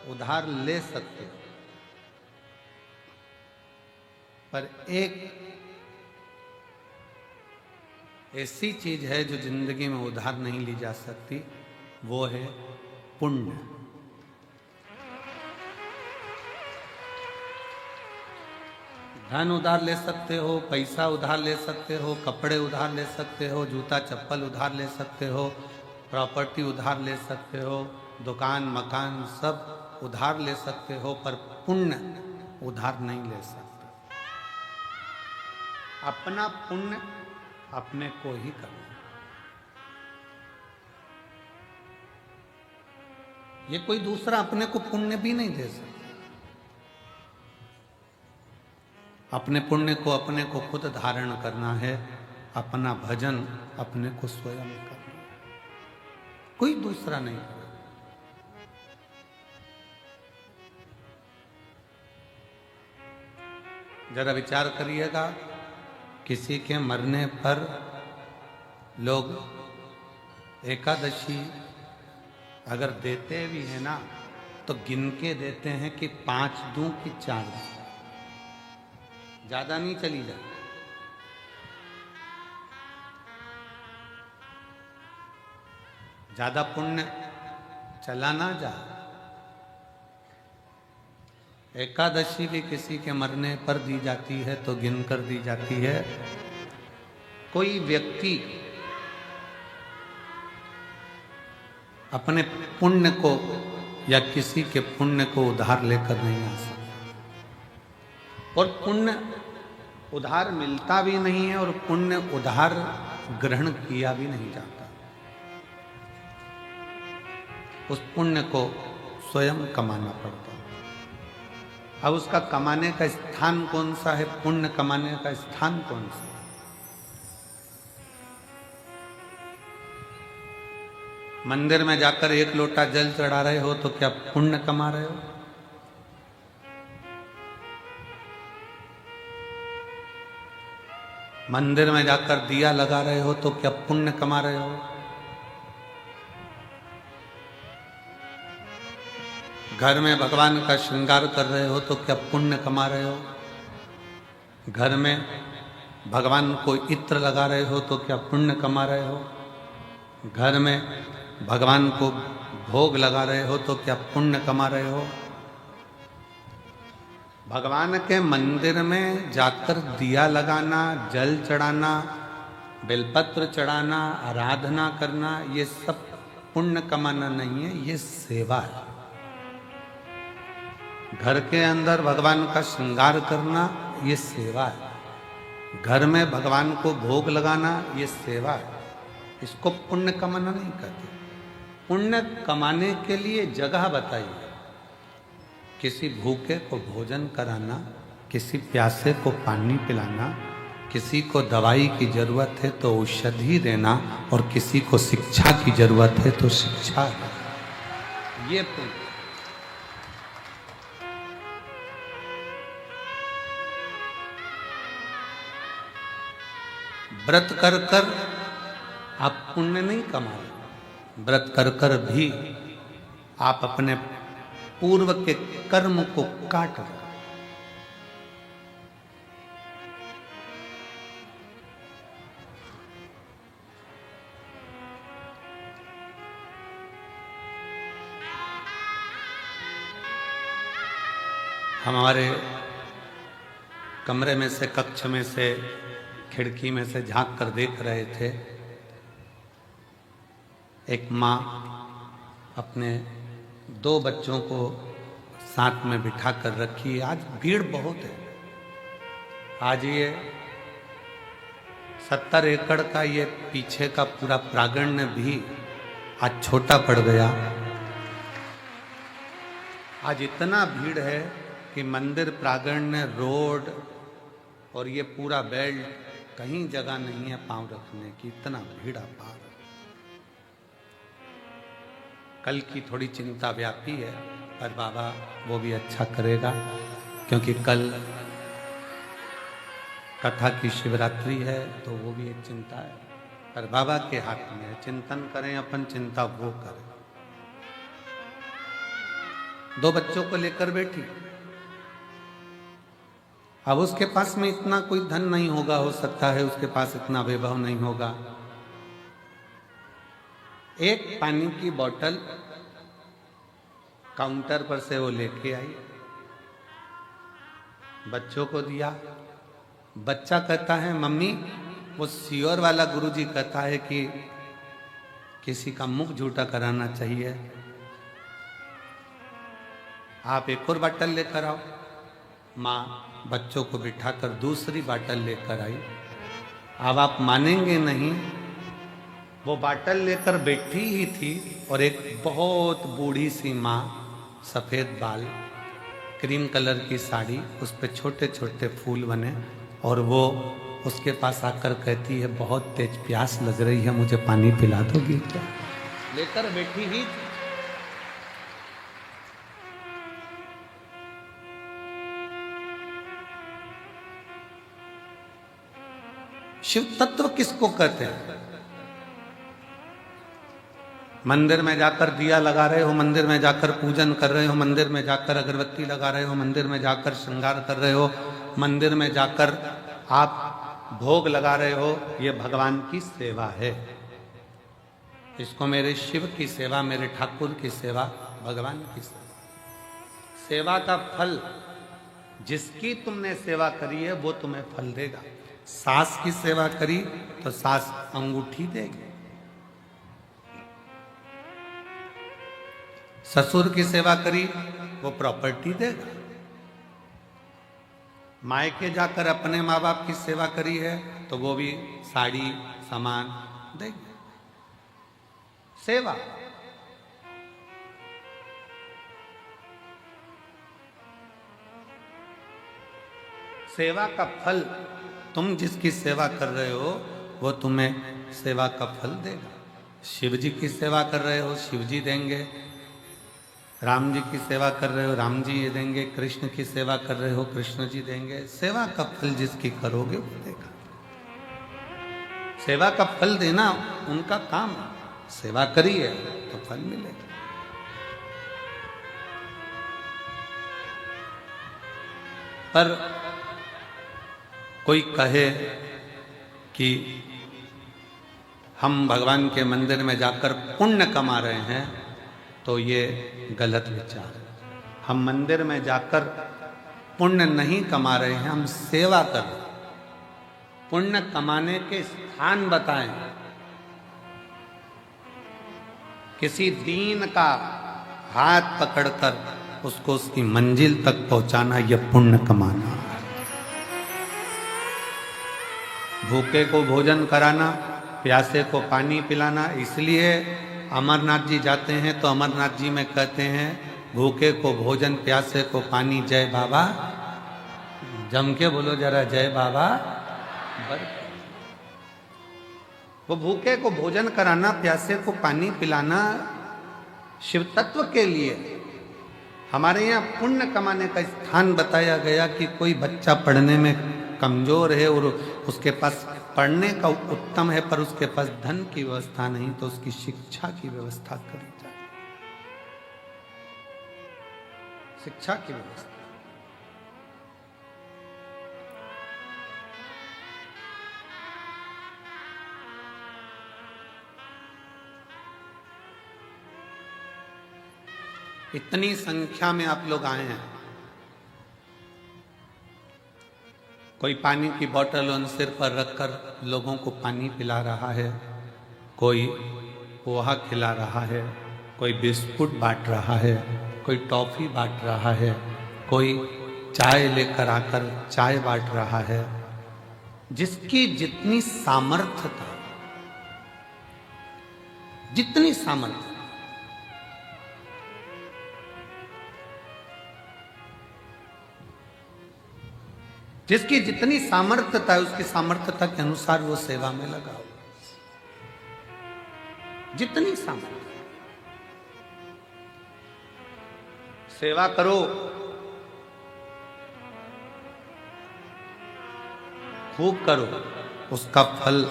उधार ले सकते हो, पर एक ऐसी चीज है जो जिंदगी में उधार नहीं ली जा सकती, वो है पुण्य। धन उधार ले सकते हो, पैसा उधार ले सकते हो, कपड़े उधार ले सकते हो, जूता चप्पल उधार ले सकते हो, प्रॉपर्टी उधार ले सकते हो, दुकान मकान सब उधार ले सकते हो, पर पुण्य उधार नहीं ले सकते। अपना पुण्य अपने को ही करना। ये कोई दूसरा अपने को पुण्य भी नहीं दे सकता। अपने पुण्य को अपने को खुद धारण करना है, अपना भजन अपने को स्वयं करना है, कोई दूसरा नहीं करेगा। जरा विचार करिएगा, किसी के मरने पर लोग एकादशी अगर देते भी है ना, तो गिन के देते हैं कि 5 दूं कि 4 दूं, ज्यादा नहीं चली जाए। ज्यादा पुण्य चला ना जाए। एकादशी भी किसी के मरने पर दी जाती है तो गिनकर दी जाती है। कोई व्यक्ति अपने पुण्य को या किसी के पुण्य को उधार लेकर नहीं आ सकता, और पुण्य उधार मिलता भी नहीं है, और पुण्य उधार ग्रहण किया भी नहीं जाता। उस पुण्य को स्वयं कमाना पड़ता है। अब उसका कमाने का स्थान कौन सा है, पुण्य कमाने का स्थान कौन सा है? मंदिर में जाकर 1 लोटा जल चढ़ा रहे हो तो क्या पुण्य कमा रहे हो? मंदिर में जाकर दिया लगा रहे हो तो क्या पुण्य कमा रहे हो? घर में भगवान का श्रृंगार कर रहे हो तो क्या पुण्य कमा रहे हो? घर में भगवान को इत्र लगा रहे हो तो क्या पुण्य कमा रहे हो? घर में भगवान को भोग लगा रहे हो तो क्या पुण्य कमा रहे हो? भगवान के मंदिर में जाकर दिया लगाना, जल चढ़ाना, बेलपत्र चढ़ाना, आराधना करना, ये सब पुण्य कमाना नहीं है, ये सेवा है। घर के अंदर भगवान का श्रृंगार करना, ये सेवा है। घर में भगवान को भोग लगाना, ये सेवा है। इसको पुण्य कमाना नहीं कहते। पुण्य कमाने के लिए जगह बताइए। किसी भूखे को भोजन कराना, किसी प्यासे को पानी पिलाना, किसी को दवाई की जरूरत है तो औषधि देना, और किसी को शिक्षा की जरूरत है तो शिक्षा देना, ये पुण्य। व्रत कर कर आप पुण्य नहीं कमा रहे। व्रत कर कर भी आप अपने पूर्व के कर्म को काट रहे। हमारे कमरे में से, कक्ष में से, खिड़की में से झांक कर देख रहे थे, एक माँ अपने 2 बच्चों को साथ में बिठा कर रखी है। आज भीड़ बहुत है। आज ये 70 एकड़ का ये पीछे का पूरा प्रांगण भी आज छोटा पड़ गया। आज इतना भीड़ है कि मंदिर प्रांगण, रोड और ये पूरा बेल्ट, कहीं जगह नहीं है पांव रखने की, इतना भीड़ अपार। कल की थोड़ी चिंता व्यापी है, पर बाबा वो भी अच्छा करेगा, क्योंकि कल कथा की शिवरात्रि है, तो वो भी एक चिंता है, पर बाबा के हाथ में है। चिंतन करें अपन, चिंता वो करें। 2 बच्चों को लेकर बैठी। अब उसके पास में इतना कोई धन नहीं होगा, हो सकता है उसके पास इतना वैभव नहीं होगा। एक पानी की बोतल काउंटर पर से वो लेके आई, बच्चों को दिया। बच्चा कहता है मम्मी, वो सियोर वाला गुरुजी कहता है कि किसी का मुख झूठा कराना चाहिए, आप एक और बोतल लेकर आओ। माँ बच्चों को बिठाकर दूसरी बोतल लेकर आई। अब आप मानेंगे नहीं, वो बोतल लेकर बैठी ही थी और एक बहुत बूढ़ी सी माँ, सफेद बाल, क्रीम कलर की साड़ी, उस पे छोटे छोटे फूल बने, और वो उसके पास आकर कहती है बहुत तेज प्यास लग रही है, मुझे पानी पिला दोगी क्या? लेकर बैठी ही थी। शिव तत्व किसको कहते हैं? मंदिर में जाकर दिया लगा रहे हो, मंदिर में जाकर पूजन कर रहे हो, मंदिर में जाकर अगरबत्ती लगा रहे हो, मंदिर में जाकर श्रृंगार कर रहे हो, मंदिर में जाकर आप भोग लगा रहे हो, ये भगवान की सेवा है। इसको मेरे शिव की सेवा, मेरे ठाकुर की सेवा, भगवान की सेवा। सेवा का फल, जिसकी तुमने सेवा करी है वो तुम्हें फल देगा। सास की सेवा करी तो सास अंगूठी देगी, ससुर की सेवा करी वो प्रॉपर्टी देगा, मायके जाकर अपने माँ बाप की सेवा करी है तो वो भी साड़ी सामान देंगे। सेवा सेवा का फल, तुम जिसकी सेवा कर रहे हो वो तुम्हें सेवा का फल देगा। शिव जी की सेवा कर रहे हो, शिव जी देंगे। राम जी की सेवा कर रहे हो, राम जी ये देंगे। कृष्ण की सेवा कर रहे हो, कृष्ण जी देंगे। सेवा का फल जिसकी करोगे वो देगा। सेवा का फल देना उनका काम, सेवा करिए तो फल मिलेगा। पर कोई कहे कि हम भगवान के मंदिर में जाकर पुण्य कमा रहे हैं तो ये गलत विचार है। हम मंदिर में जाकर पुण्य नहीं कमा रहे हैं, हम सेवा कर रहे हैं। पुण्य कमाने के स्थान बताएं। किसी दीन का हाथ पकड़कर उसको उसकी मंजिल तक पहुंचाना, यह पुण्य कमाना। भूखे को भोजन कराना, प्यासे को पानी पिलाना। इसलिए अमरनाथ जी जाते हैं तो अमरनाथ जी में कहते हैं भूखे को भोजन, प्यासे को पानी, जय बाबा। जम के बोलो जरा, जय बाबा। वो भूखे को भोजन कराना, प्यासे को पानी पिलाना शिव तत्व के लिए। हमारे यहाँ पुण्य कमाने का स्थान बताया गया कि कोई बच्चा पढ़ने में कमजोर है और उसके पास पढ़ने का उत्तम है पर उसके पास धन की व्यवस्था नहीं, तो उसकी शिक्षा की व्यवस्था करी जाए। शिक्षा की व्यवस्था। इतनी संख्या में आप लोग आए हैं, कोई पानी की बोतल उन सिर पर रखकर लोगों को पानी पिला रहा है, कोई पोहा खिला रहा है, कोई बिस्कुट बांट रहा है, कोई टॉफी बांट रहा है, कोई चाय लेकर आकर चाय बांट रहा है। जिसकी जितनी सामर्थ्यता, जितनी सामर्थ्य, जिसकी जितनी सामर्थ्यता है उसकी सामर्थ्यता के अनुसार वो सेवा में लगा हो। जितनी सामर्थ्य, सेवा करो, खूब करो, उसका फल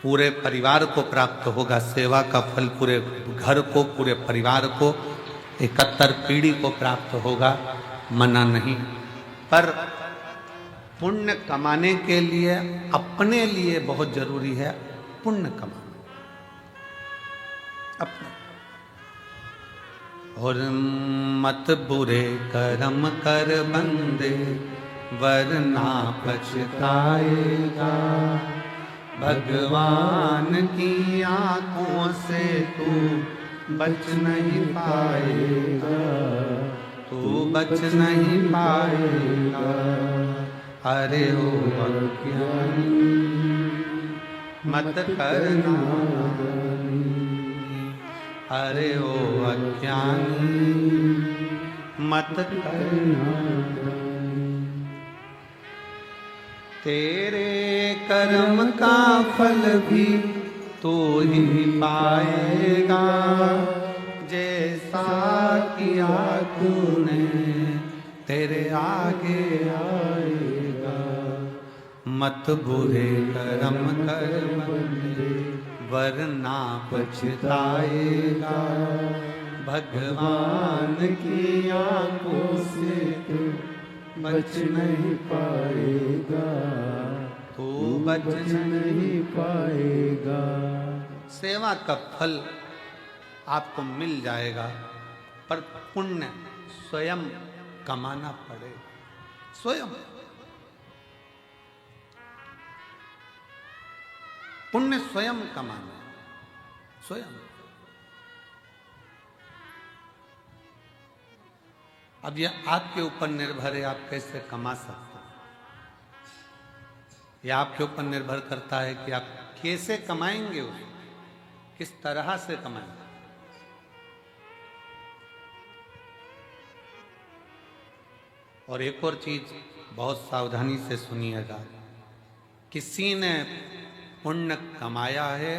पूरे परिवार को प्राप्त होगा। सेवा का फल पूरे घर को, पूरे परिवार को 71 पीढ़ी को प्राप्त होगा, मना नहीं। पर पुण्य कमाने के लिए अपने लिए बहुत जरूरी है पुण्य कमाना अपने। और मत बुरे कर्म कर बंदे वरना पछताएगा, भगवान की आंखों से तू बच नहीं पाएगा, तू बच नहीं पाएगा। अरे ओ अज्ञानी मत करना, अरे ओ अज्ञानी मत करना। तेरे कर्म का फल भी तू ही पाएगा, जैसा किया तूने तेरे आगे आएगा। मत बुरे कर्म कर बंदे वरना पछताएगा, भगवान की आंखों से तू बच नहीं पाएगा, तू बच नहीं पाएगा। सेवा का फल आपको मिल जाएगा, पर पुण्य स्वयं कमाना पड़ेगा, स्वयं। पुण्य स्वयं कमाना, स्वयं। अब यह आपके ऊपर निर्भर है, आप कैसे कमा सकते हैं। यह आपके ऊपर निर्भर करता है कि आप कैसे कमाएंगे, उसको किस तरह से कमाएंगे। और एक और चीज बहुत सावधानी से सुनिएगा, किसी ने पुण्य कमाया है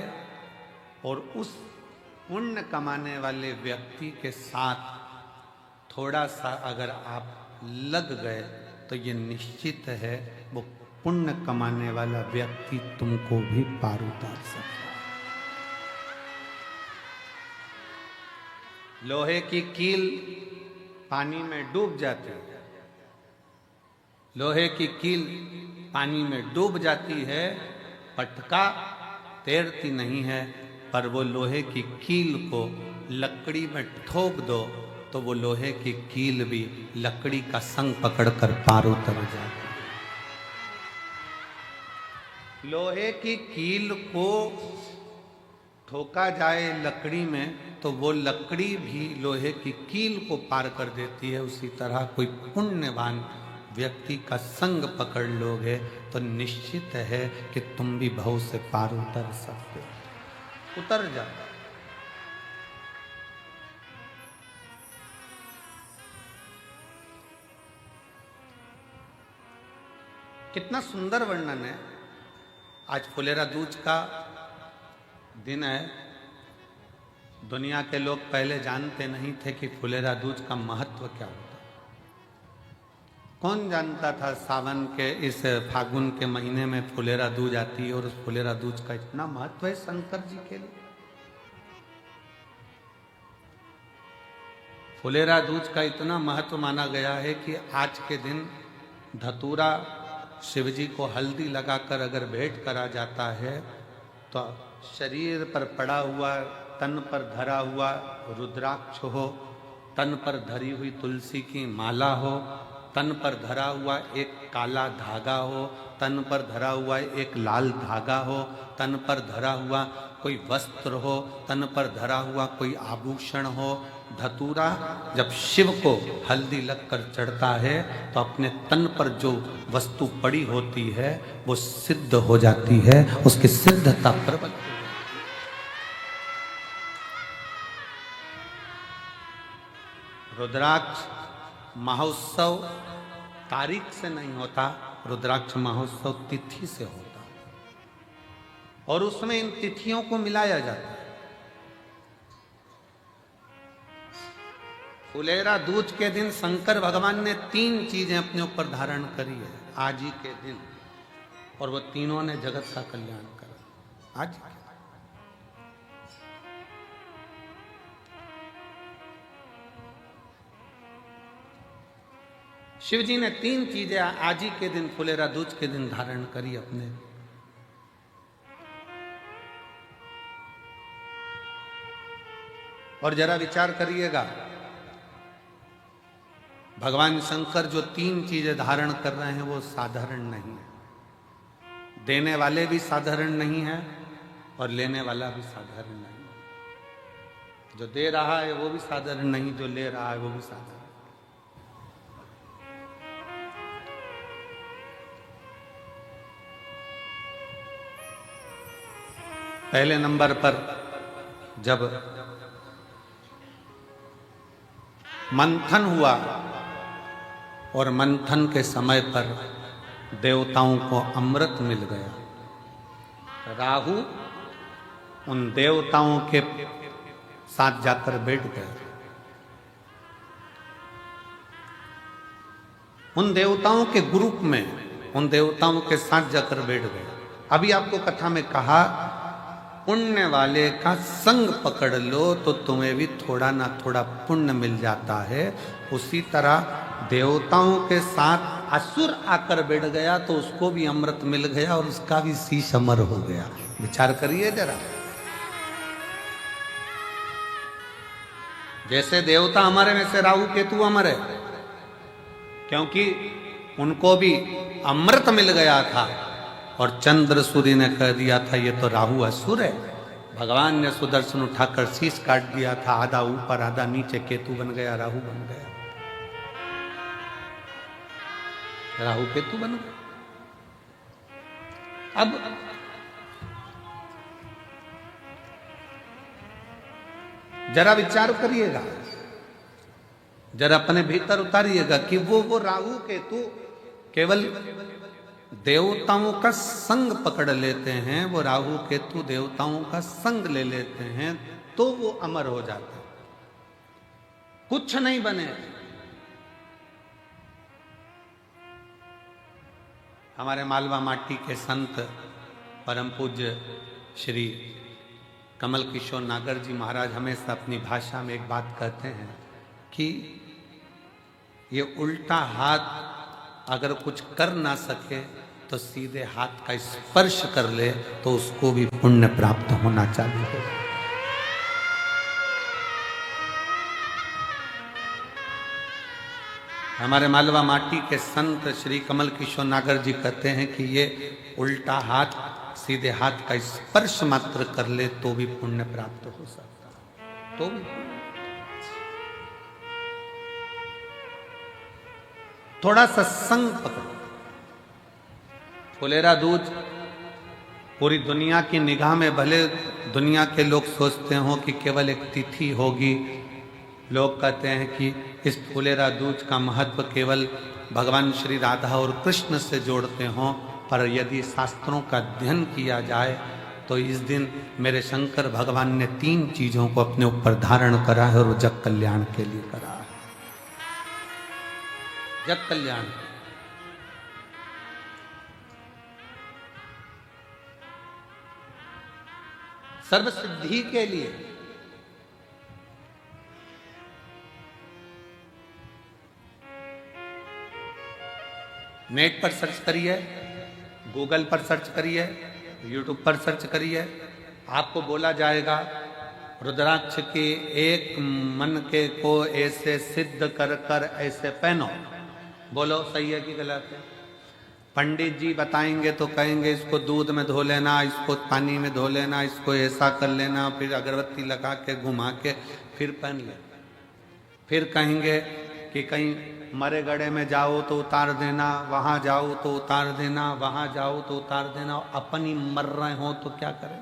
और उस पुण्य कमाने वाले व्यक्ति के साथ थोड़ा सा अगर आप लग गए तो ये निश्चित है वो पुण्य कमाने वाला व्यक्ति तुमको भी पार उतार सकता है। लोहे की कील पानी में डूब जाती है, लोहे की कील पानी में डूब जाती है, पटका तैरती नहीं है। पर वो लोहे की कील को लकड़ी में ठोक दो तो वो लोहे की कील भी लकड़ी का संग पकड़कर पार उतर जाती है। लोहे की कील को ठोका जाए लकड़ी में तो वो लकड़ी भी लोहे की कील को पार कर देती है। उसी तरह कोई पुण्यवान व्यक्ति का संग पकड़ लोगे तो निश्चित है कि तुम भी भव से पार उतर सकते हो, उतर जाओ। कितना सुंदर वर्णन है। आज फुलेरा दूज का दिन है। दुनिया के लोग पहले जानते नहीं थे कि फुलेरा दूज का महत्व क्या होता। कौन जानता था सावन के इस फागुन के महीने में फुलेरा दूज आती है और उस फुलेरा दूज का इतना महत्व है शंकर जी के लिए। फुलेरा दूज का इतना महत्व माना गया है कि आज के दिन धतूरा शिव जी को हल्दी लगाकर अगर भेंट करा जाता है तो शरीर पर पड़ा हुआ, तन पर धरा हुआ रुद्राक्ष हो, तन पर धरी हुई तुलसी की माला हो, तन पर धरा हुआ एक काला धागा हो, तन पर धरा हुआ एक लाल धागा हो, तन पर धरा हुआ कोई वस्त्र हो, तन पर धरा हुआ कोई आभूषण हो। धतूरा जब शिव को हल्दी लगकर चढ़ता है तो अपने तन पर जो वस्तु पड़ी होती है वो सिद्ध हो जाती है, उसकी सिद्धता प्रबल। रुद्राक्ष महोत्सव तारीख से नहीं होता, रुद्राक्ष महोत्सव तिथि से होता और उसमें इन तिथियों को मिलाया जाता है। फुलेरा दूज के दिन शंकर भगवान ने 3 चीजें अपने ऊपर धारण करी है आज ही के दिन, और वो तीनों ने जगत का कल्याण करा आज। शिव जी ने 3 चीजें आज ही के दिन फुलेरा दूज के दिन धारण करी अपने। और जरा विचार करिएगा, भगवान शंकर जो 3 चीजें धारण कर रहे हैं वो साधारण नहीं है। देने वाले भी साधारण नहीं है और लेने वाला भी साधारण नहीं है। जो दे रहा है वो भी साधारण नहीं, जो ले रहा है वो भी साधारण। पहले नंबर पर जब मंथन हुआ और मंथन के समय पर देवताओं को अमृत मिल गया, राहु उन देवताओं के साथ जाकर बैठ गया। उन देवताओं के ग्रुप में, उन देवताओं के साथ जाकर बैठ गए। अभी आपको कथा में कहा, पुण्य वाले का संग पकड़ लो तो तुम्हें भी थोड़ा ना थोड़ा पुण्य मिल जाता है। उसी तरह देवताओं के साथ असुर आकर बैठ गया तो उसको भी अमृत मिल गया और उसका भी शीश अमर हो गया। विचार करिए जरा, जैसे देवता अमर है वैसे राहु केतु अमर है, क्योंकि उनको भी अमृत मिल गया था और चंद्र सूर्य ने कह दिया था ये तो राहु असुर है। भगवान ने सुदर्शन उठाकर शीश काट दिया था, आधा ऊपर आधा नीचे, केतु बन गया, राहु बन गया, राहु केतु बन गया। अब जरा विचार करिएगा, जरा अपने भीतर उतारिएगा कि वो राहु केतु केवल देवताओं का संग पकड़ लेते हैं, वो राहु केतु देवताओं का संग ले लेते हैं तो वो अमर हो जाते हैं, कुछ नहीं बने। हमारे मालवा माटी के संत परम पूज्य श्री कमल किशोर नागर जी महाराज हमेशा अपनी भाषा में एक बात कहते हैं कि ये उल्टा हाथ अगर कुछ कर ना सके तो सीधे हाथ का स्पर्श कर ले तो उसको भी पुण्य प्राप्त होना चाहिए। हमारे मालवा माटी के संत श्री कमल किशोर नागर जी कहते हैं कि ये उल्टा हाथ सीधे हाथ का स्पर्श मात्र कर ले तो भी पुण्य प्राप्त हो सकता है। तो थोड़ा सा संग पकड़ो। फुलेरा दूज पूरी दुनिया की निगाह में, भले दुनिया के लोग सोचते हो कि केवल एक तिथि होगी, लोग कहते हैं कि इस फुलेरा दूज का महत्व केवल भगवान श्री राधा और कृष्ण से जोड़ते हों, पर यदि शास्त्रों का अध्ययन किया जाए तो इस दिन मेरे शंकर भगवान ने 3 चीजों को अपने ऊपर धारण करा है और वो जग कल्याण के लिए करा है। जग कल्याण, सर्व सिद्धि के लिए। नेट पर सर्च करिए, गूगल पर सर्च करिए, यूट्यूब पर सर्च करिए, आपको बोला जाएगा रुद्राक्ष के एक मन के को ऐसे सिद्ध कर कर ऐसे पहनो। बोलो सही है कि गलत है? पंडित जी बताएंगे तो कहेंगे इसको दूध में धो लेना, इसको पानी में धो लेना, इसको ऐसा कर लेना, फिर अगरबत्ती लगा के घुमा के फिर पहन ले। फिर कहेंगे कि कहीं मरे गड़े में जाओ तो उतार देना, वहां जाओ तो उतार देना, वहां जाओ तो उतार देना। अपन ही मर रहे हो तो क्या करें?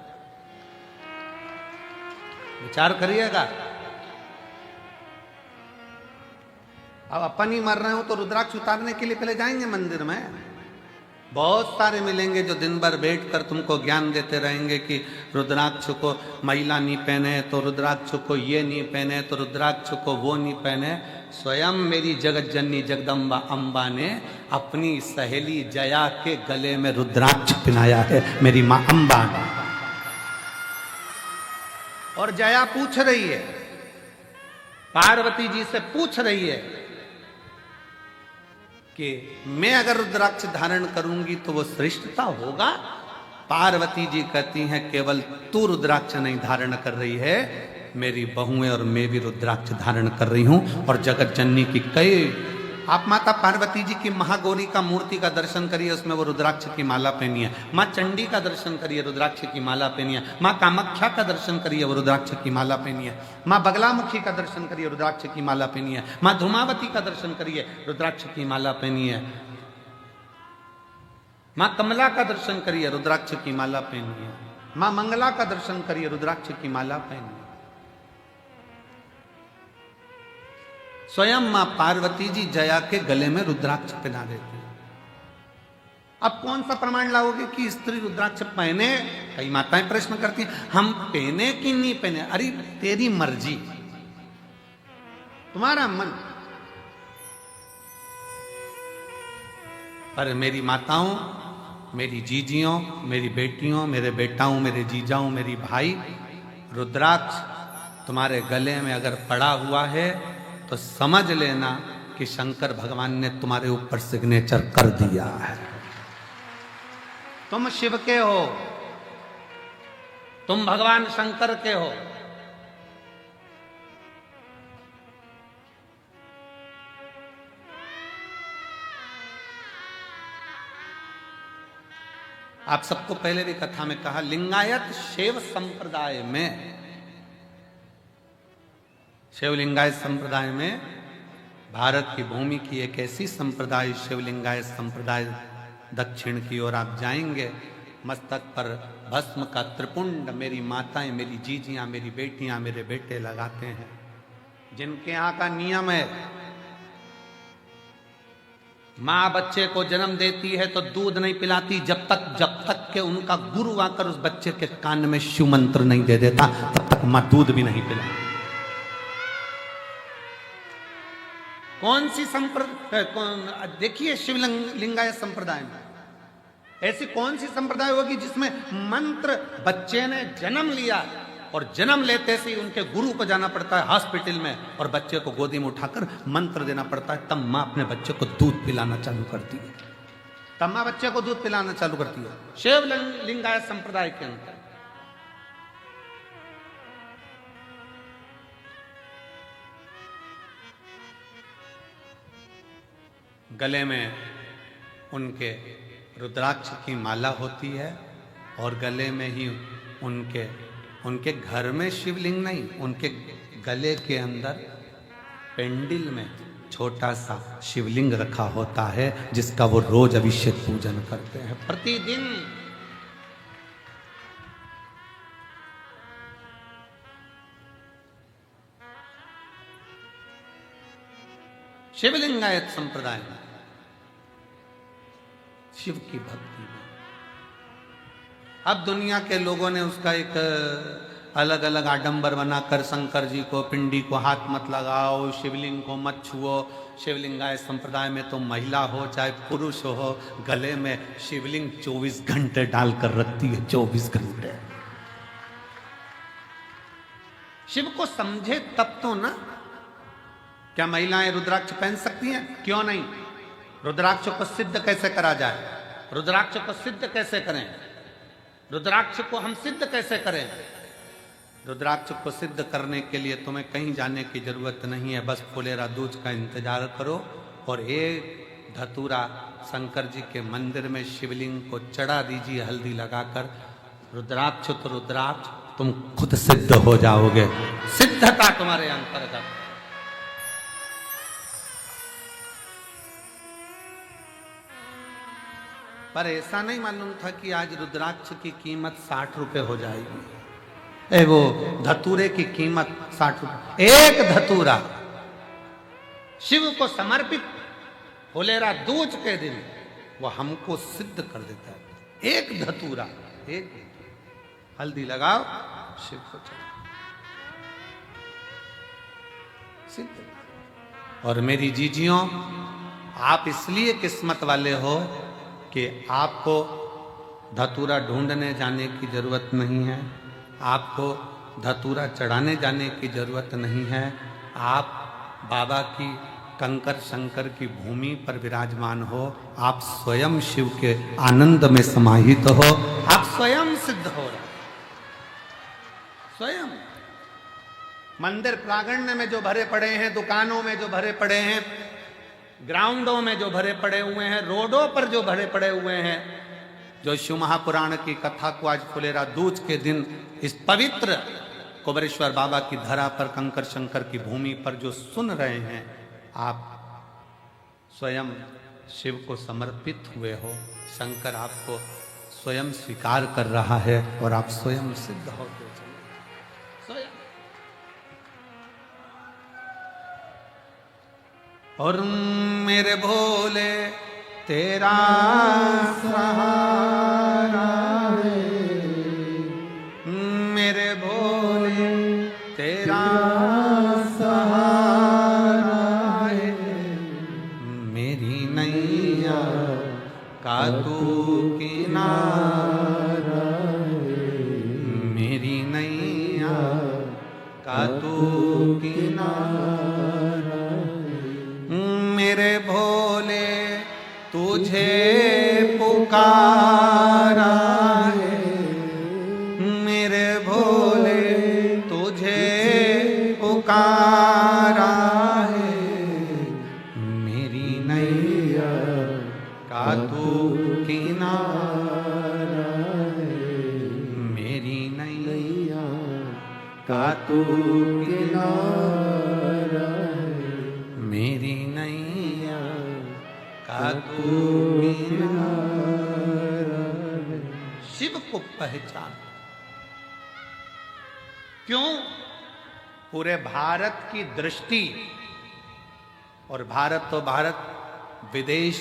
विचार करिएगा। अब अपन ही मर रहे हो तो रुद्राक्ष उतारने के लिए पहले जाएंगे मंदिर में। बहुत सारे मिलेंगे जो दिन भर बैठकर तुमको ज्ञान देते रहेंगे कि रुद्राक्ष को महिला नहीं पहने तो रुद्राक्ष को ये नहीं पहने तो रुद्राक्ष को वो नहीं पहने। स्वयं मेरी जगत जननी जगदम्बा अम्बा ने अपनी सहेली जया के गले में रुद्राक्ष पहनाया है, मेरी माँ अम्बा ने। और जया पूछ रही है, पार्वती जी से पूछ रही है कि मैं अगर रुद्राक्ष धारण करूंगी तो वो श्रेष्ठता होगा। पार्वती जी कहती हैं केवल तू रुद्राक्ष नहीं धारण कर रही है, मेरी बहुएं और मैं भी रुद्राक्ष धारण कर रही हूं। और जगत जननी की कई, आप माता पार्वती जी की महागौरी का मूर्ति का दर्शन करिए, उसमें वो रुद्राक्ष की माला पहनी है। माँ चंडी का दर्शन करिए, रुद्राक्ष की माला पहनी है। माँ कामाख्या का दर्शन करिए, वो रुद्राक्ष की माला पहनी है। माँ बगलामुखी का दर्शन करिए, रुद्राक्ष की माला पहनी है। माँ धूमावती का दर्शन करिए, रुद्राक्ष की माला पहनी है। माँ कमला का दर्शन करिए, रुद्राक्ष की माला पहनी है। माँ मंगला का दर्शन करिए, रुद्राक्ष की माला पहनी है। स्वयं मां पार्वती जी जया के गले में रुद्राक्ष पहना देती है। अब कौन सा प्रमाण लाओगे कि स्त्री रुद्राक्ष पहने? कई माताएं प्रश्न करती हैं हम पहने कि नहीं पहने। अरे तेरी मर्जी, तुम्हारा मन। पर मेरी माताओं, मेरी जीजियों, मेरी बेटियों, मेरे बेटाओं, मेरे जीजाओं, मेरी भाई, रुद्राक्ष तुम्हारे गले में अगर पड़ा हुआ है तो समझ लेना कि शंकर भगवान ने तुम्हारे ऊपर सिग्नेचर कर दिया है। तुम शिव के हो, तुम भगवान शंकर के हो। आप सबको पहले भी कथा में कहा, लिंगायत शैव संप्रदाय में, शिवलिंगायत संप्रदाय में, भारत की भूमि की एक ऐसी संप्रदाय शिवलिंगायत संप्रदाय, दक्षिण की ओर आप जाएंगे, मस्तक पर भस्म का त्रिपुंड मेरी माताएं, मेरी जीजियां, मेरी बेटियां, मेरे बेटे लगाते हैं। जिनके यहाँ का नियम है, माँ बच्चे को जन्म देती है तो दूध नहीं पिलाती जब तक के उनका गुरु आकर उस बच्चे के कान में शिव मंत्र नहीं दे देता, तब तक माँ दूध भी नहीं पिलाती। कौन सी संप्रदाय, देखिए शिवलिंगायत संप्रदाय में ऐसी कौन सी संप्रदाय होगी जिसमें मंत्र, बच्चे ने जन्म लिया और जन्म लेते से ही उनके गुरु को जाना पड़ता है हॉस्पिटल में और बच्चे को गोदी में उठाकर मंत्र देना पड़ता है, तब मां अपने बच्चे को दूध पिलाना चालू करती है, तब मां बच्चे को दूध पिलाना चालू करती है। शिवलिंगायत संप्रदाय के अंदर गले में उनके रुद्राक्ष की माला होती है और गले में ही उनके घर में शिवलिंग नहीं, उनके गले के अंदर पेंडिल में छोटा सा शिवलिंग रखा होता है जिसका वो रोज अभिषेक पूजन करते हैं प्रतिदिन। शिवलिंगायत संप्रदाय में शिव की भक्ति में अब दुनिया के लोगों ने उसका एक अलग अलग आडंबर बनाकर शंकर जी को, पिंडी को हाथ मत लगाओ, शिवलिंग को मत छुओ। शिवलिंगायत संप्रदाय में तो महिला हो चाहे पुरुष हो, गले में शिवलिंग 24 घंटे डालकर रखती है, 24 घंटे। शिव को समझे तब तो ना। क्या महिलाएं रुद्राक्ष पहन सकती हैं? क्यों नहीं। रुद्राक्ष को सिद्ध कैसे करा जाए, रुद्राक्ष को सिद्ध कैसे करें, रुद्राक्ष को हम सिद्ध कैसे करें? रुद्राक्ष को सिद्ध करने के लिए तुम्हें कहीं जाने की जरूरत नहीं है, बस फुलेरा दूज का इंतजार करो और एक धतूरा शंकर जी के मंदिर में शिवलिंग को चढ़ा दीजिए हल्दी लगाकर। रुद्राक्ष तो रुद्राक्ष, तुम खुद सिद्ध हो जाओगे, सिद्धता तुम्हारे अंतर्गत। पर ऐसा नहीं मालूम था कि आज रुद्राक्ष की कीमत 60 रुपए हो जाएगी। वो धतूरे की कीमत 60 रुपए, एक धतूरा शिव को समर्पित फुलेरा दूज के दिन वो हमको सिद्ध कर देता है। एक धतूरा, एक हल्दी लगाओ, शिव को चढ़ाओ, सिद्ध। और मेरी जीजियों, आप इसलिए किस्मत वाले हो कि आपको धतूरा ढूंढने जाने की जरूरत नहीं है, आपको धतूरा चढ़ाने जाने की जरूरत नहीं है। आप बाबा की कंकर शंकर की भूमि पर विराजमान हो, आप स्वयं शिव के आनंद में समाहित हो, आप स्वयं सिद्ध हो रहे, स्वयं मंदिर प्रांगण में जो भरे पड़े हैं, दुकानों में जो भरे पड़े हैं, ग्राउंडों में जो भरे पड़े हुए हैं, रोडों पर जो भरे पड़े हुए हैं, जो शिव महापुराण की कथा को आज फुलेरा दूज के दिन इस पवित्र कुबेरेश्वर बाबा की धरा पर कंकर शंकर की भूमि पर जो सुन रहे हैं, आप स्वयं शिव को समर्पित हुए हो। शंकर आपको स्वयं स्वीकार कर रहा है और आप स्वयं सिद्ध होते चले स्वयं। और मेरे भोले तेरा सहारा है, मेरे भोले तेरा सहारा है, मेरी नैया का तू किनारा है, मेरी नैया का तू किनारा, मेरे भोले तुझे पुकारा है, मेरे भोले तुझे पुकारा है, मेरी नैया का तू किनारा है, मेरी नैया का तू किनारा है, मेरी नैया का तू किनारा है। शिव को पहचान, क्यों? पूरे भारत की दृष्टि, और भारत तो भारत, विदेश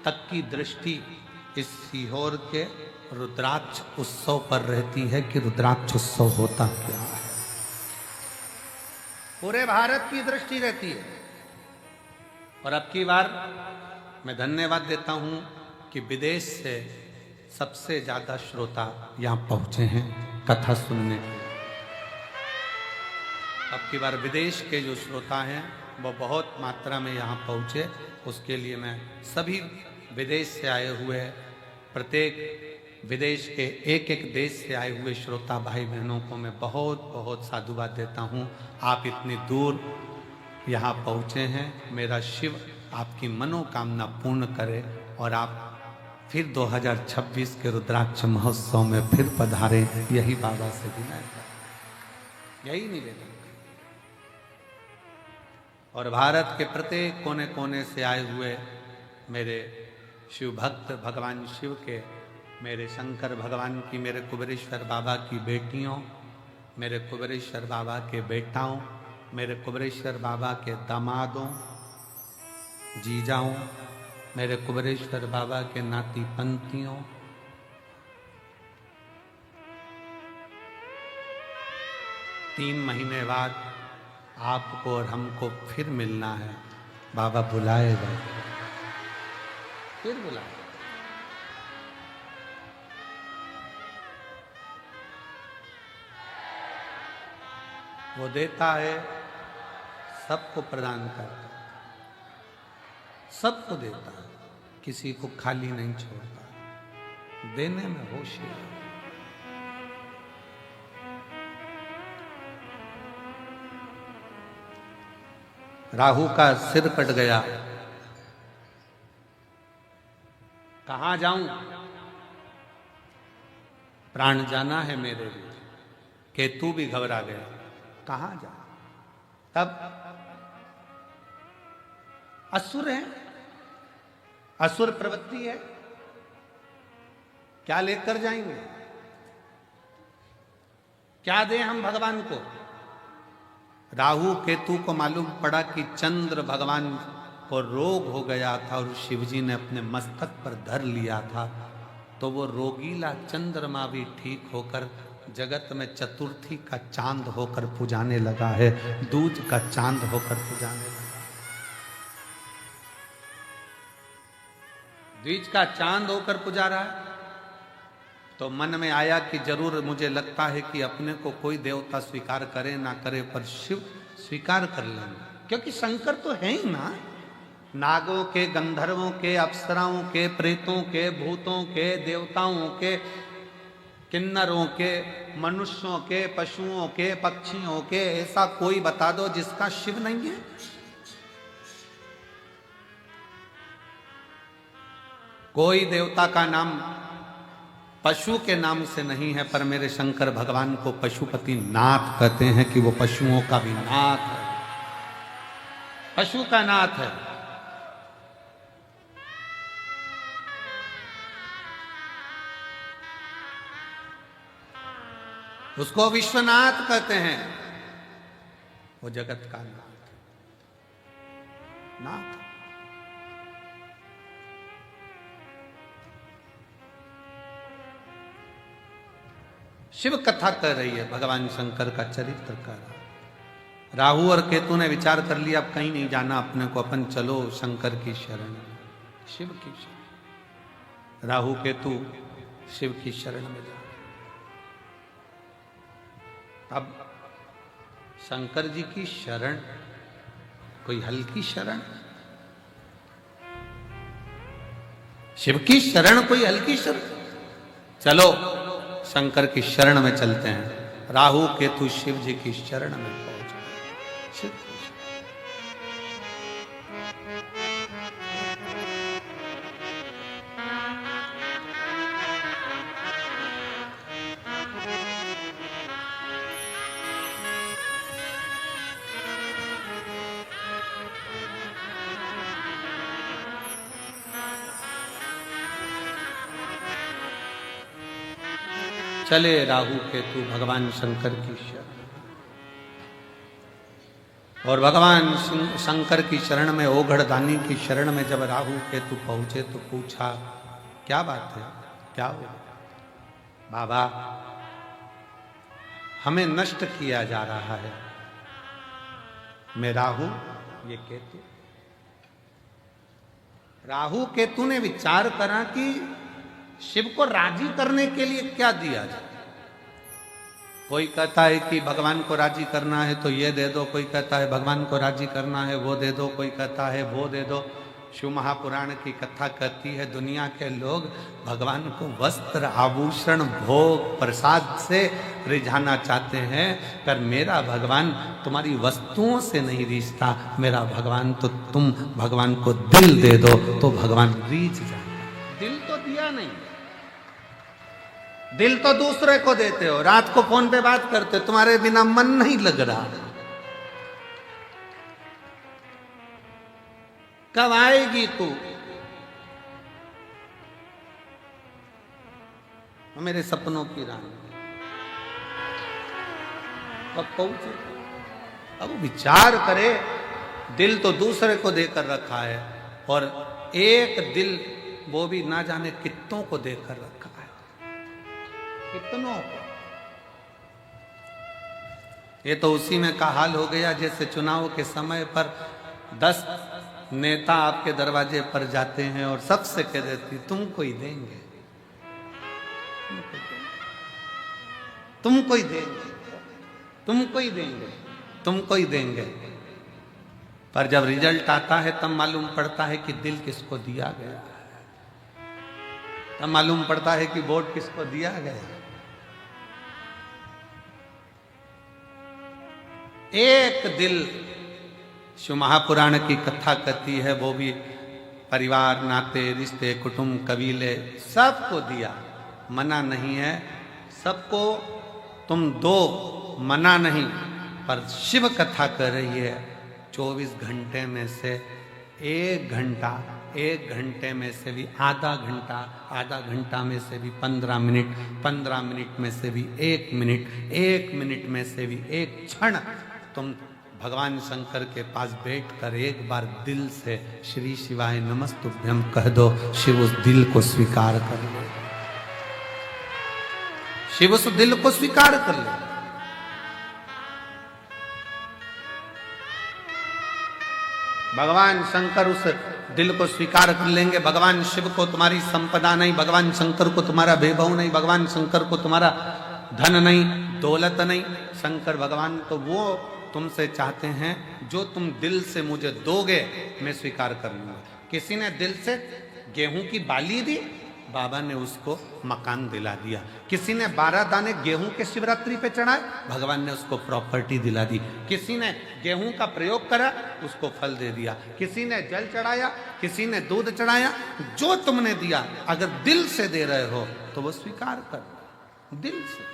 तक की दृष्टि इस सीहोर के रुद्राक्ष उत्सव पर रहती है कि रुद्राक्ष उत्सव होता क्या है। पूरे भारत की दृष्टि रहती है। और अब की बार मैं धन्यवाद देता हूं कि विदेश से सबसे ज्यादा श्रोता यहां पहुंचे हैं कथा सुनने के लिए। अब की बार विदेश के जो श्रोता हैं वो बहुत मात्रा में यहाँ पहुँचे, उसके लिए मैं सभी विदेश से आए हुए, प्रत्येक विदेश के एक एक देश से आए हुए श्रोता भाई बहनों को मैं बहुत बहुत साधुवाद देता हूँ। आप इतनी दूर यहाँ पहुँचे हैं। मेरा शिव आपकी मनोकामना पूर्ण करे और आप फिर 2026 के रुद्राक्ष महोत्सव में फिर पधारें, यही बाबा से विनय है, यही निवेदन। और भारत के प्रत्येक कोने कोने से आए हुए मेरे शिव भक्त, भगवान शिव के, मेरे शंकर भगवान की, मेरे कुबेरेश्वर बाबा की बेटियों, मेरे कुबेरेश्वर बाबा के बेटाओं, मेरे कुबेरेश्वर बाबा के दामादों, जीजाओं, मेरे कुबेरेश्वर बाबा के नाती पंथियों, तीन महीने बाद आपको और हमको फिर मिलना है। बाबा बुलाएगा, फिर बुलाएगा। वो देता है, सबको प्रदान करता है, सबको देता है, किसी को खाली नहीं छोड़ता, देने में होशियार। राहु का सिर कट गया, कहां जाऊं, प्राण जाना है मेरे लिए। केतु भी घबरा गया, कहां जा। तब असुर है, असुर प्रवृत्ति है, क्या लेकर जाएंगे, क्या दें हम भगवान को। राहु केतु को मालूम पड़ा कि चंद्र भगवान को रोग हो गया था और शिवजी ने अपने मस्तक पर धर लिया था, तो वो रोगीला चंद्रमा भी ठीक होकर जगत में चतुर्थी का चांद होकर पुजाने लगा है, दूज का चांद होकर पुजाने लगा। द्विज का चांद होकर पुजा रहा है। तो मन में आया कि जरूर, मुझे लगता है कि अपने को कोई देवता स्वीकार करे ना करे, पर शिव स्वीकार कर लेंगे। क्योंकि शंकर तो है ही ना। नागों के, गंधर्वों के, अप्सराओं के, प्रेतों के, भूतों के, देवताओं के, किन्नरों के, मनुष्यों के, पशुओं के, पक्षियों के, ऐसा कोई बता दो जिसका शिव नहीं है। कोई देवता का नाम पशु के नाम से नहीं है, पर मेरे शंकर भगवान को पशुपति नाथ कहते हैं कि वो पशुओं का भी नाथ है, पशु का नाथ है। उसको विश्वनाथ कहते हैं, वो जगत का नाथ नाथ। शिव कथा कर रही है, भगवान शंकर का चरित्र कर रहा है। राहु और केतु ने विचार कर लिया अब कहीं नहीं जाना अपने को, अपन चलो शंकर की शरण में, शिव की शरण। राहु केतु शिव की शरण में जा। अब शंकर जी की शरण कोई हल्की शरण, शिव की शरण कोई हल्की शरण। चलो शंकर की शरण में चलते हैं। राहु केतु शिव जी की शरण में पहुंच गए। शिव की चले राहु केतु भगवान शंकर की शरण। और भगवान शंकर की शरण में, ओघड़दानी की शरण में जब राहु केतु पहुंचे तो पूछा क्या बात है, क्या हो? बाबा हमें नष्ट किया जा रहा है, मैं राहु ये केतु। राहु केतु ने विचार करा कि शिव को राजी करने के लिए क्या दिया जाए। कोई कहता है कि भगवान को राजी करना है तो ये दे दो, कोई कहता है भगवान को राजी करना है वो दे दो, कोई कहता है वो दे दो। शिव महापुराण की कथा कहती है दुनिया के लोग भगवान को वस्त्र, आभूषण, भोग, प्रसाद से रिझाना चाहते हैं, पर मेरा भगवान तुम्हारी वस्तुओं से नहीं रिझता, मेरा भगवान तो तुम भगवान को दिल दे दो तो भगवान रीझ जाए। दिल तो दिया नहीं, दिल तो दूसरे को देते हो। रात को फोन पे बात करते हो, तुम्हारे बिना मन नहीं लग रहा, कब आएगी तू? मेरे सपनों की रानी कब पहुंचे? अब विचार करे, दिल तो दूसरे को देकर रखा है, और एक दिल वो भी ना जाने कितनों को देकर रखा है, कितनों को। ये तो उसी में का हाल हो गया जैसे चुनाव के समय पर 10 नेता आपके दरवाजे पर जाते हैं और सबसे कह देती तुमको ही देंगे, तुमको ही देंगे, तुमको ही देंगे, तुमको ही देंगे। पर जब रिजल्ट आता है तब मालूम पड़ता है कि दिल किसको दिया गया, तब मालूम पड़ता है कि वोट किसको दिया गया। एक दिल शिव महापुराण की कथा कहती है, वो भी परिवार, नाते, रिश्ते, कुटुंब, कबीले सबको दिया, मना नहीं है सबको, तुम दो, मना नहीं। पर शिव कथा कर रही है 24 घंटे में से 1 घंटा, 1 घंटे में से भी आधा घंटा, आधा घंटा में से भी 15 मिनट, 15 मिनट में से भी 1 मिनट, 1 मिनट में से भी 1 क्षण तुम भगवान शंकर के पास बैठकर एक बार दिल से श्री शिवाय नमस्तुभ्यम कह दो। शिव उस दिल को स्वीकार कर ले, शिव उस दिल को स्वीकार कर ले। भगवान शंकर उस दिल को स्वीकार कर लेंगे। भगवान शिव को तुम्हारी संपदा नहीं, भगवान शंकर को तुम्हारा वैभव नहीं, भगवान शंकर को तुम्हारा धन नहीं, दौलत नहीं। शंकर भगवान तो वो तुमसे चाहते हैं जो तुम दिल से मुझे दोगे मैं स्वीकार कर लूंगा। किसी ने दिल से गेहूं की बाली दी, बाबा ने उसको मकान दिला दिया। किसी ने 12 दाने गेहूं के शिवरात्रि पे चढ़ाए, भगवान ने उसको प्रॉपर्टी दिला दी। किसी ने गेहूं का प्रयोग करा, उसको फल दे दिया। किसी ने जल चढ़ाया, किसी ने दूध चढ़ाया। जो तुमने दिया अगर दिल से दे रहे हो तो वो स्वीकार कर, दिल से।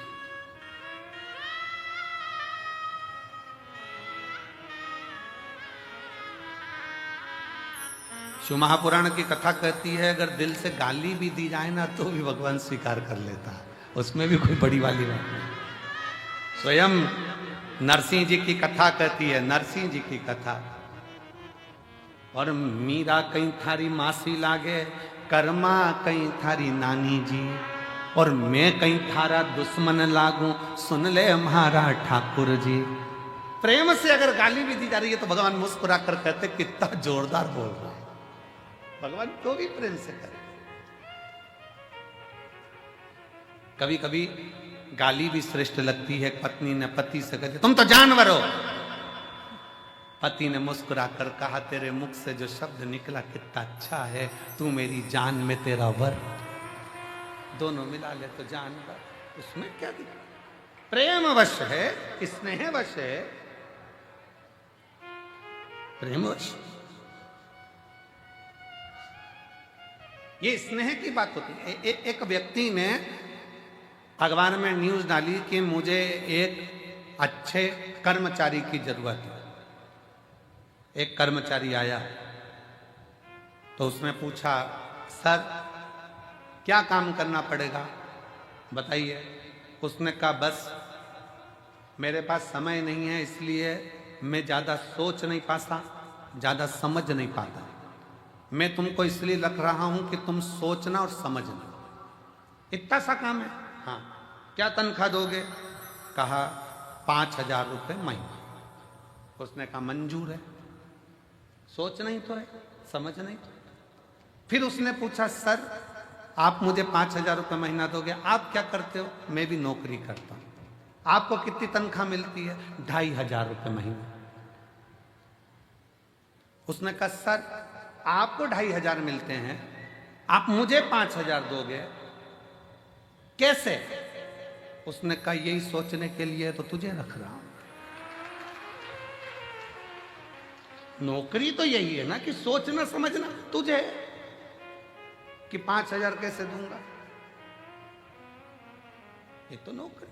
शिव महापुराण की कथा कहती है अगर दिल से गाली भी दी जाए ना तो भी भगवान स्वीकार कर लेता है, उसमें भी कोई बड़ी वाली बात नहीं। स्वयं नरसिंह जी की कथा कहती है, नरसिंह जी की कथा, और मीरा कहीं थारी मासी लागे, कर्मा कहीं थारी नानी जी, और मैं कहीं थारा दुश्मन लागू, सुन ले हमारा ठाकुर जी। प्रेम से अगर गाली भी दी जा रही है तो भगवान मुस्कुरा कर कहते कितना जोरदार बोल रहा है। भगवान तो भी प्रेम से करे। कभी कभी गाली भी श्रेष्ठ लगती है। पत्नी ने पति से कहते तुम तो जानवर हो। पति ने मुस्कुरा कर कहा तेरे मुख से जो शब्द निकला कितना अच्छा है, तू मेरी जान में तेरा वर। दोनों मिला ले तो जानवर, उसमें क्या दिखा? प्रेम वश है, स्नेह वश है, प्रेम वश। ये स्नेह की बात होती है। एक व्यक्ति ने अखबार में न्यूज डाली कि मुझे एक अच्छे कर्मचारी की जरूरत है। एक कर्मचारी आया तो उसने पूछा सर क्या काम करना पड़ेगा बताइए। उसने कहा बस मेरे पास समय नहीं है इसलिए मैं ज़्यादा सोच नहीं पाता, ज़्यादा समझ नहीं पाता। मैं तुमको इसलिए रख रहा हूं कि तुम सोचना और समझना, इतना सा काम है। हाँ क्या तनख्वाह दोगे? कहा 5,000 रुपये महीना। उसने कहा मंजूर है, सोचना ही तो है, समझना ही तो। फिर उसने पूछा सर आप मुझे 5,000 रुपये महीना दोगे, आप क्या करते हो? मैं भी नौकरी करता हूं। आपको कितनी तनख्वाह मिलती है? 2,500 रुपये महीना। उसने कहा सर आपको 2,500 मिलते हैं, आप मुझे 5,000 दोगे कैसे? उसने कहा यही सोचने के लिए तो तुझे रख रहा हूं। नौकरी तो यही है ना कि सोचना समझना, तुझे कि 5,000 कैसे दूंगा, ये तो नौकरी।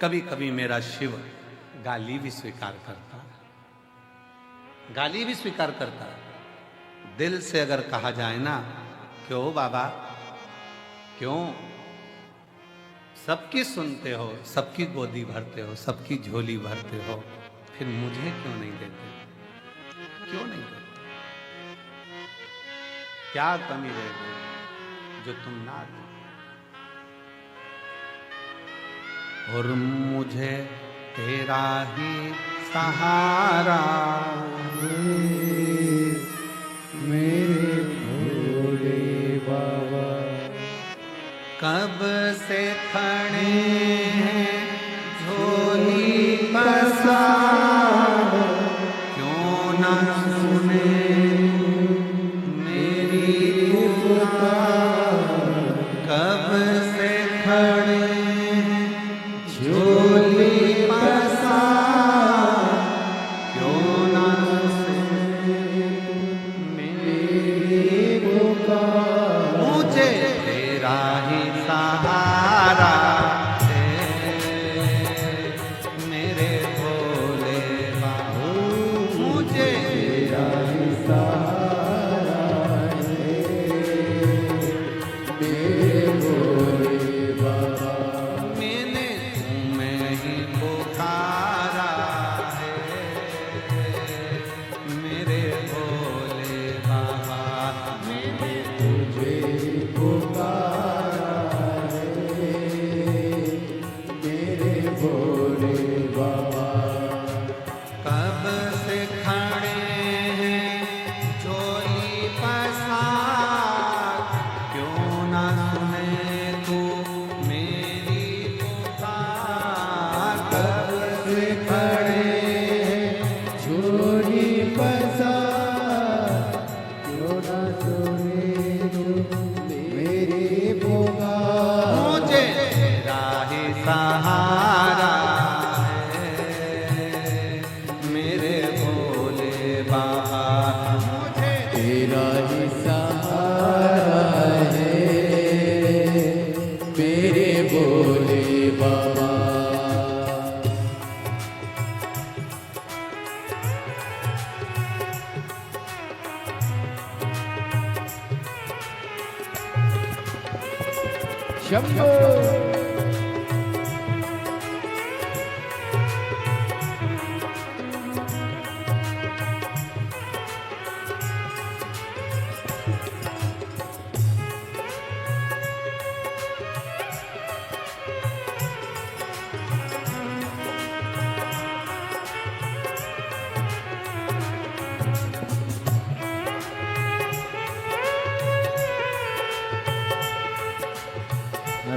कभी कभी मेरा शिव गाली भी स्वीकार करता, गाली भी स्वीकार करता है। दिल से अगर कहा जाए ना क्यों बाबा क्यों, सबकी सुनते हो, सबकी गोदी भरते हो, सबकी झोली भरते हो, फिर मुझे क्यों नहीं देते? क्यों नहीं देते? क्या कमी रह गई जो तुम ना दो? और मुझे तेरा ही सहारा मेरे भोले बाबा, कब से खड़े हैं झोली पसार, क्यों ना सुने मेरी पुकार। कब से खड़े झोली पसार, क्यों ना सुने मेरी पुकार। मुझे तेरा ही सहारा मेरे भोले बाबा, मुझे तेरा ही सहारा। सहारा, मुझे तेरा ही सहारा है मेरे भोले बाबा। शंभो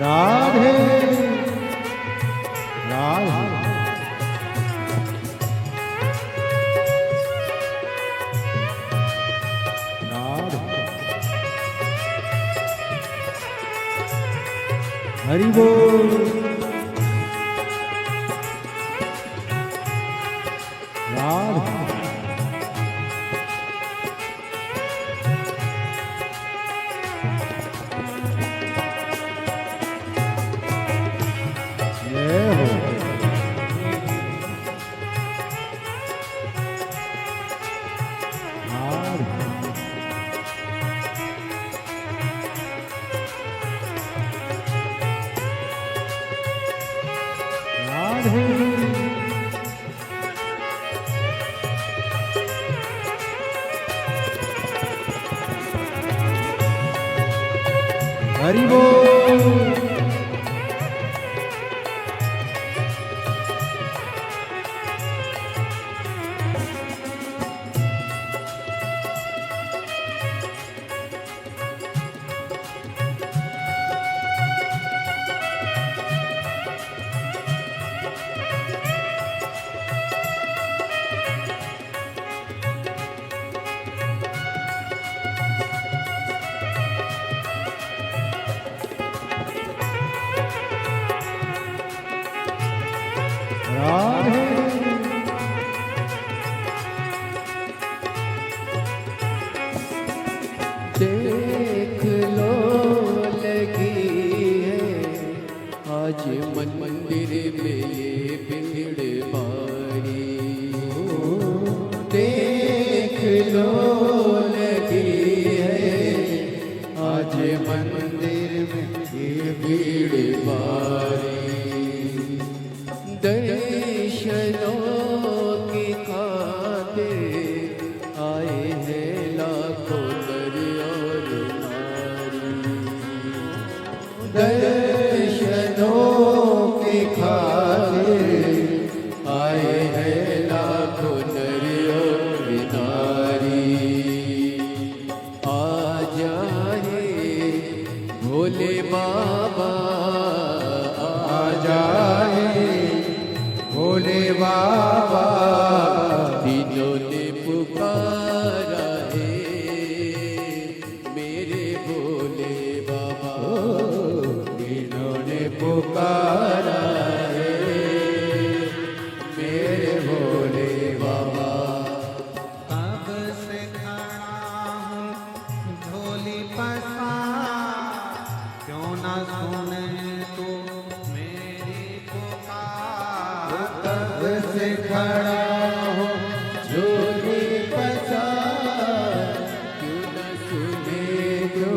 राधे राधे राधे हरि बोल राधे हरि बोल देख लो लगी है आज मंदिर में ये भीड़ भारी। देख लो लगी है आज मंदिर में ये भीड़ भारी। दर्शनों की खातिर आए हैं लाखों नर और नारी। दर्शनों की खातिर आए हैं लाखों नर और नारी। आ जाए भोले बाबा, आ जाए भोले बाबा। तीनों ने पुकारा है मेरे भोले बाबा। तीनों ने पुकारा है मेरे भोले बाबा। कब से खड़ा हूँ झोली पसार, क्यों ना सुने तू मेरी पुकार। कब से खड़ा हूँ झोली पसार, क्यों न सुने जो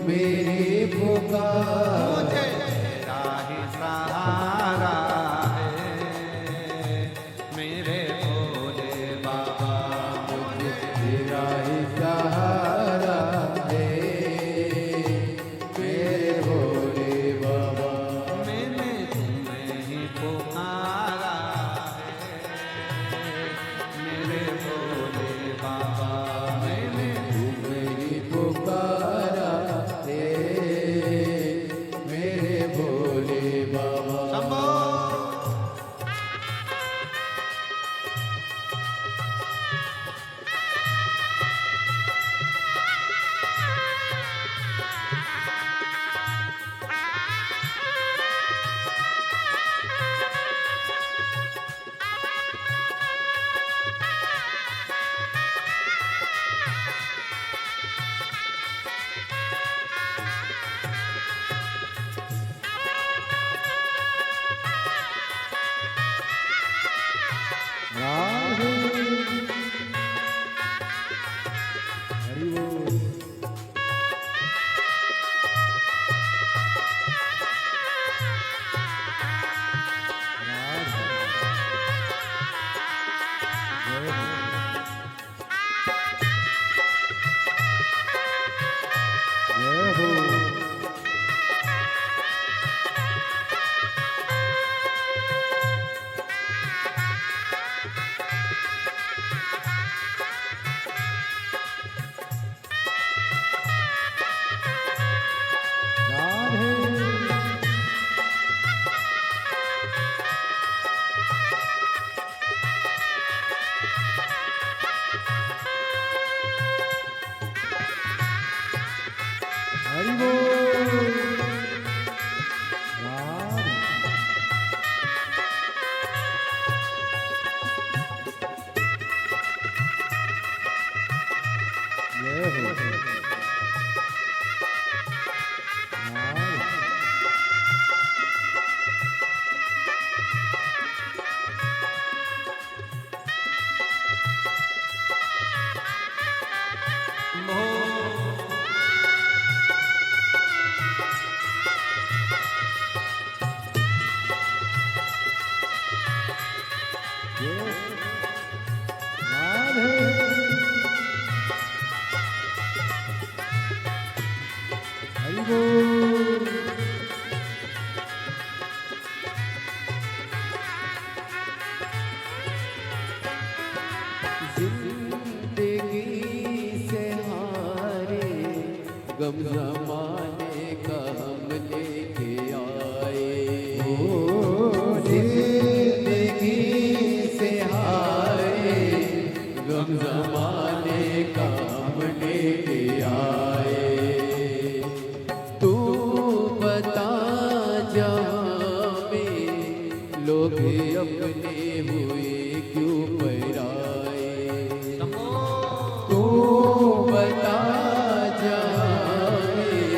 मेरी पुकार। मुझे तेरा ही सहारा है मेरे भोले बाबा। मुझे तेरा ही सहारा है मेरे भोले हरि बोल राम जय हो राम जय राधे हरि बोल जिंदगी से हारे गम जमाने का हम लेके आए जिंदगी से हारे गम जमाने का हम लेके आए तू बता जहाँ में लोग अपने हुए क्यों पराए तू बता जहाँ में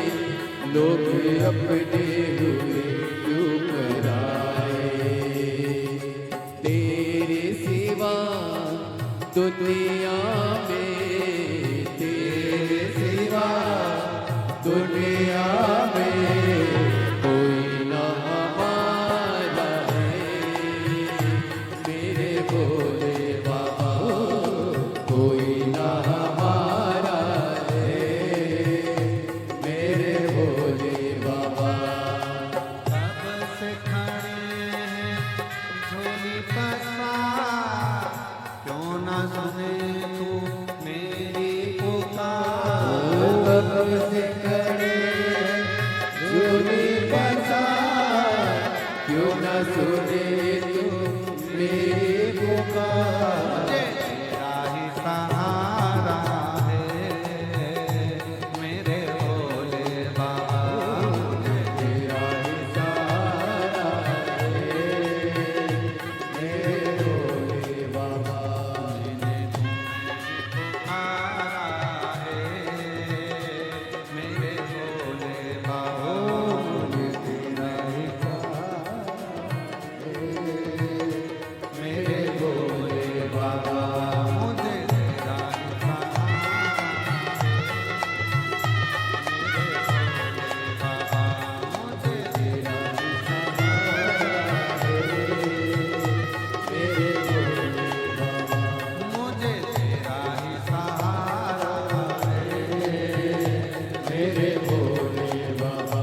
लोग अपने हुए क्यों पराए तेरे सिवा दुनिया में तेरे सिवा दुनिया में कोई ना हमारा है मेरे भोले बाबा कोई ना हमारा है मेरे भोले बाबा कब से खड़े हैं झोली पसार, क्यों ना सुने तू मेरी पुकार। कब से खड़े हैं झोली पसार, क्यों ना सुने तू मेरी पुकार। मुझे तेरा ही सहारा है मेरे भोले बाबा। मुझे तेरा ही सहारा है मेरे भोले बाबा। जिन्हें तूने पुकारा है मेरे भोले बाबा। मुझे तेरा ही सहारा मेरे भोले बाबा। मुझे तेरा ही सहारा मुझे तेरा ही सहारा मेरे भोले बाबा।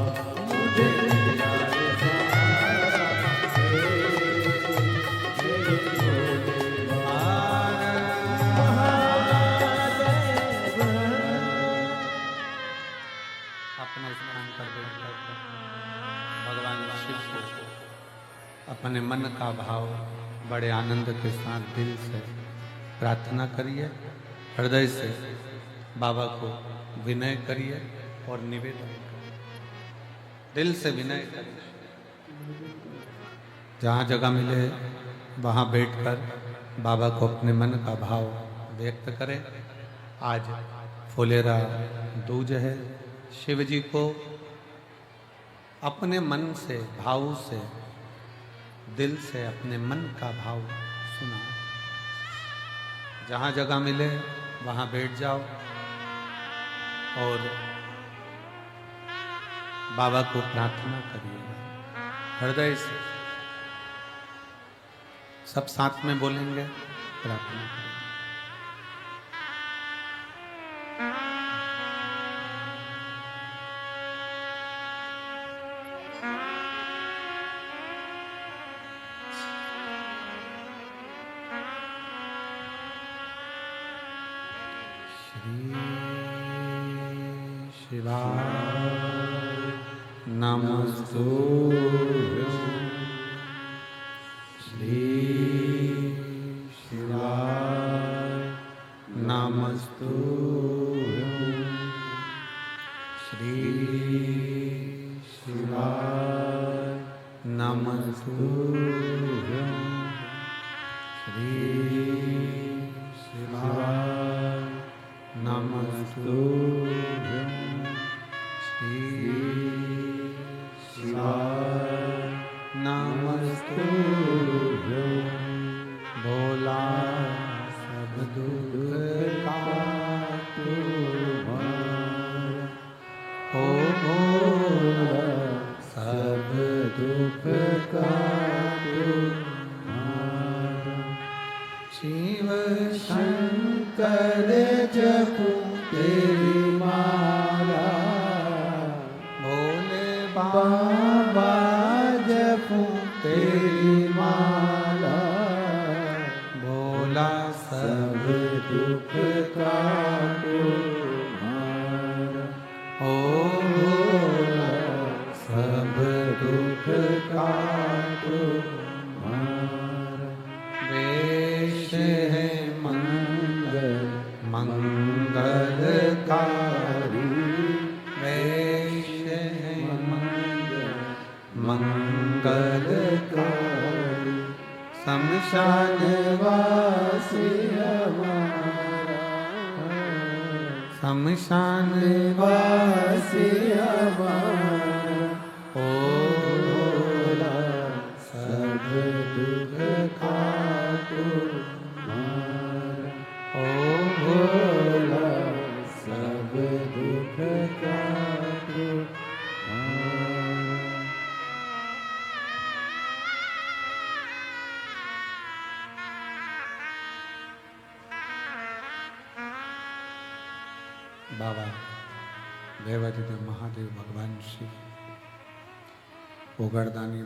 मुझे तेरा ही सहारा मेरे भोले बाबा। अपने स्थान पर बैठकर भगवान शिव को अपने मन का भाव बड़े आनंद के साथ दिल से प्रार्थना करिए, हृदय से बाबा को विनय करिए और निवेदन करिए। दिल से विनय करिए। जहाँ जगह मिले वहाँ बैठकर बाबा को अपने मन का भाव व्यक्त करें। आज फुलेरा दूज है। शिव जी को अपने मन से, भाव से, दिल से अपने मन का भाव सुना। जहाँ जगह मिले वहाँ बैठ जाओ और बाबा को प्रार्थना करिएगा हृदय से। सब साथ में बोलेंगे, प्रार्थना करेंगे। शिवाय नमस्तुभ्यं। श्री शिवाय नमस्तुभ्यं। श्री शिवाय नमस्तुभ्यं श्री शिवाय नमस्तुभ्यं श्री शिवाय नमस्तुभ्यं भोला सब दुख काटो ओ भोला सब दुख काटो शिव शंकर जपो तेरी माला भोले बाबा जपो तेरी माला भोला सब दुख काटो ओ भोला सब दुख काटो वेश है मंगलकारी वेश है मंगलकारी शमशान वासी हमारा शमशान वासी हमारा ओ भोला सब दुख काटो ओ भोला सब दुख काटो बाबा देवाधिदेव महादेव भगवान शिव उगरदानी